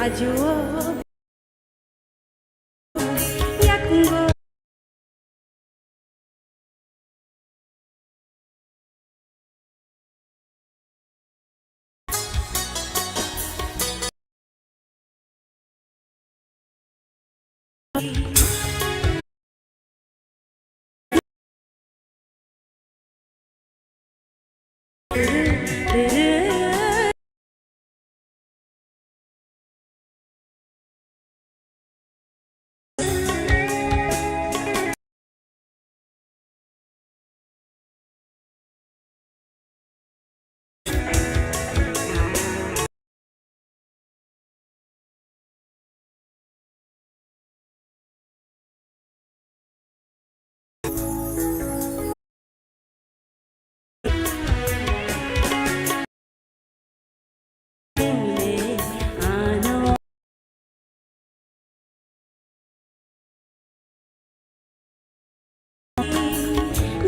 ajo yakungo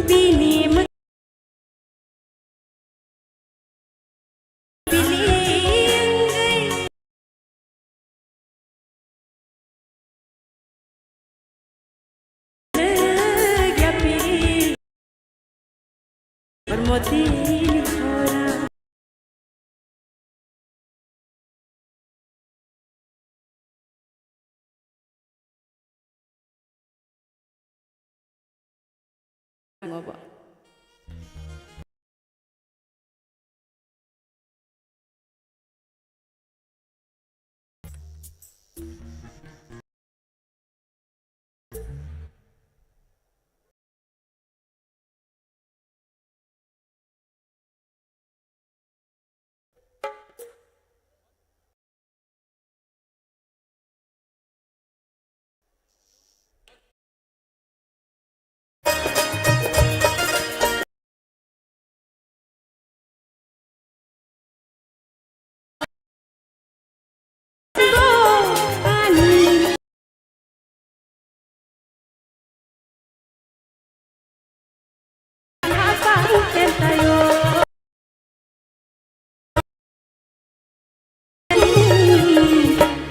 bini bermotif orang ngopo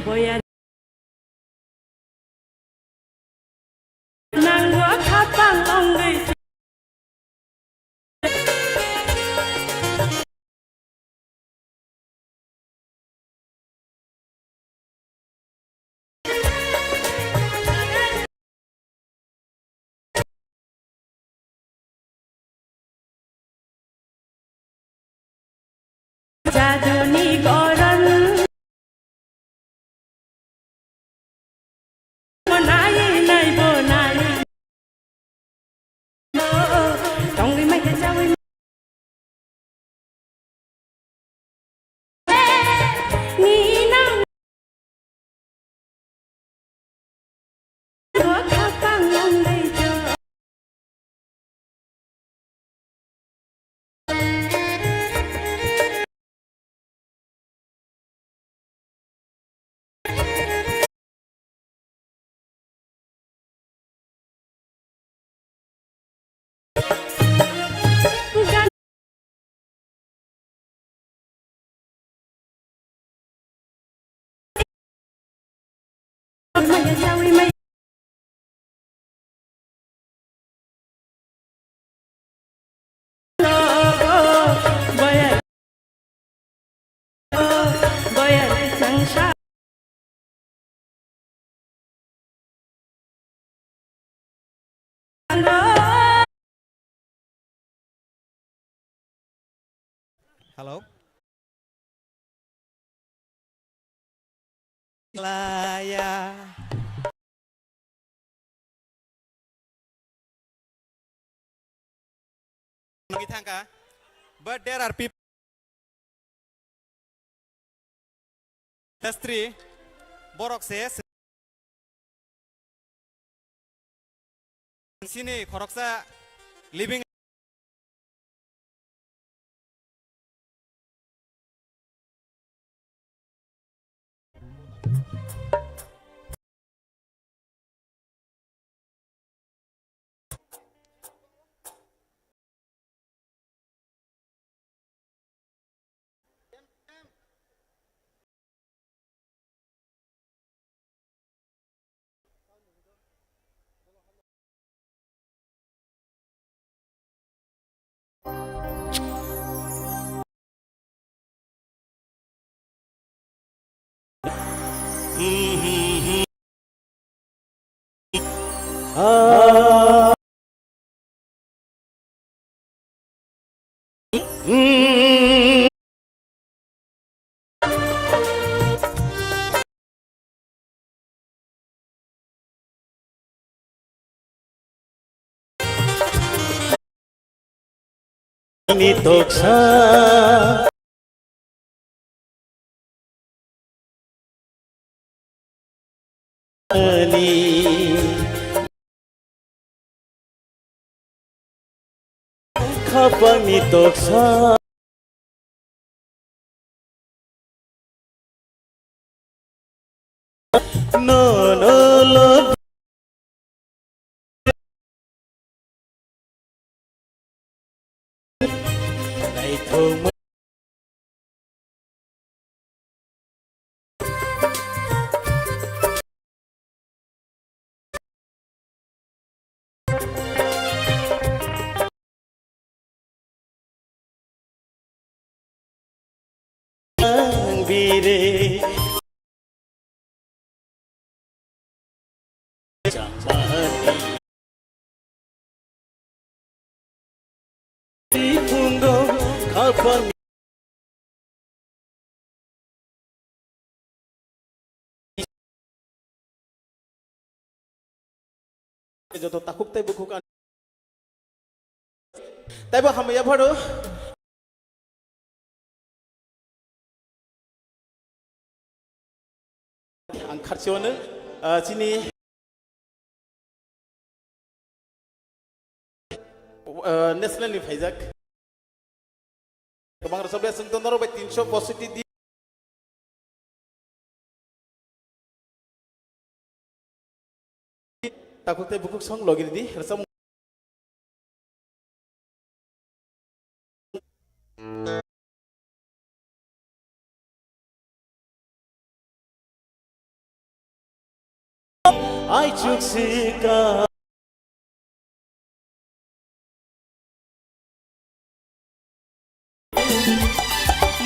boya nanggo kapang onggai jaduni goran monai nai bonai tong li mai ka jawi ni nang go kapang onggai jo mai ka jawi mai boya boya sangsha Halo. Laya. But there are people. Industry. Borok says. Sini koroksa living. Ni toksa ni kapag ni toksa no no love này thôi vì để chẳng bạn đi cùng đâu kapag joto takuk tay bukukan tay ba hamaya bharo ang kharchiwano chini national ni phaijak gobang rasabya sungton naro bai 365 di takuk tay bukuk song login di rasam ai chuk sika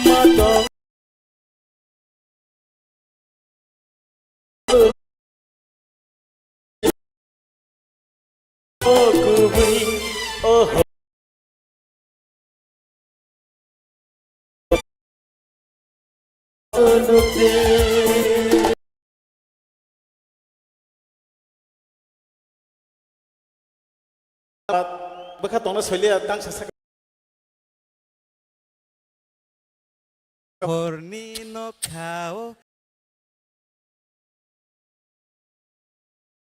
matong oh kubi oh nukte bekat tongna solia tang sasak Horni no kau.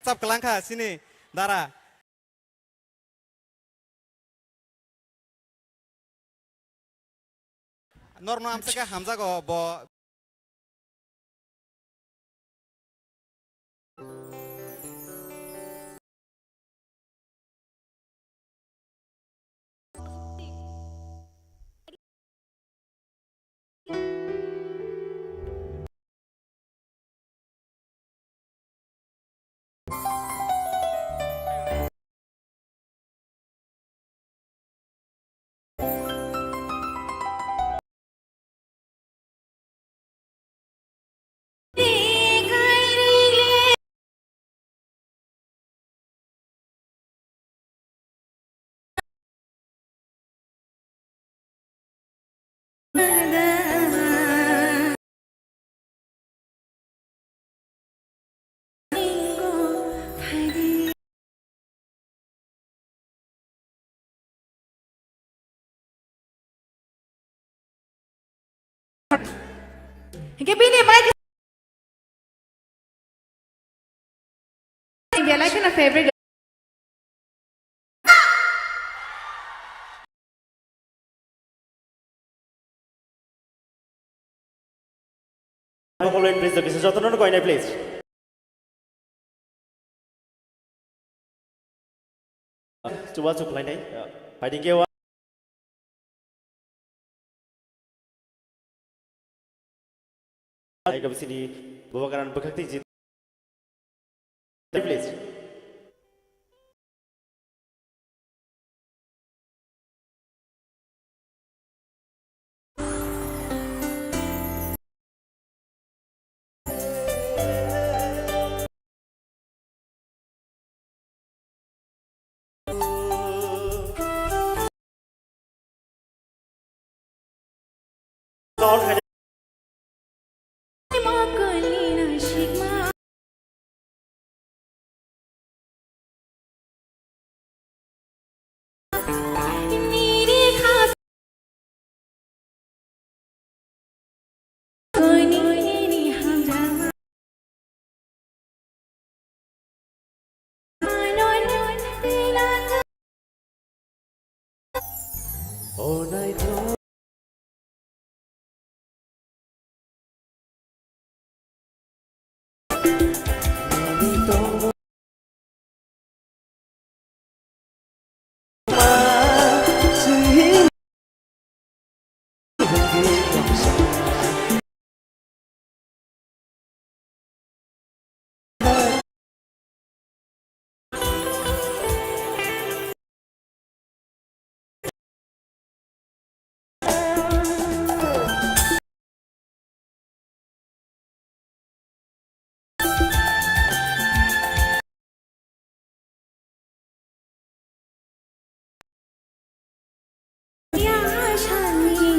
Sab kelangka sini, Dara. Norno amsaka hamza go bo. Hingga bini mereka dia like na favorite please the business jotono ko ina please coba cuk lain dai fighting ke ay gabi sini babakaran bakakti jit please या आशानी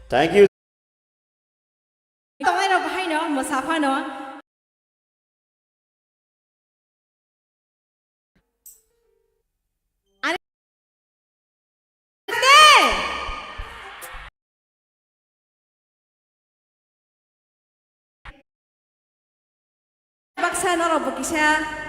Thank you. Tông ai đâu hay nữa, một sạp hay nữa. Anh đi. Bác xa nó là một cái xe.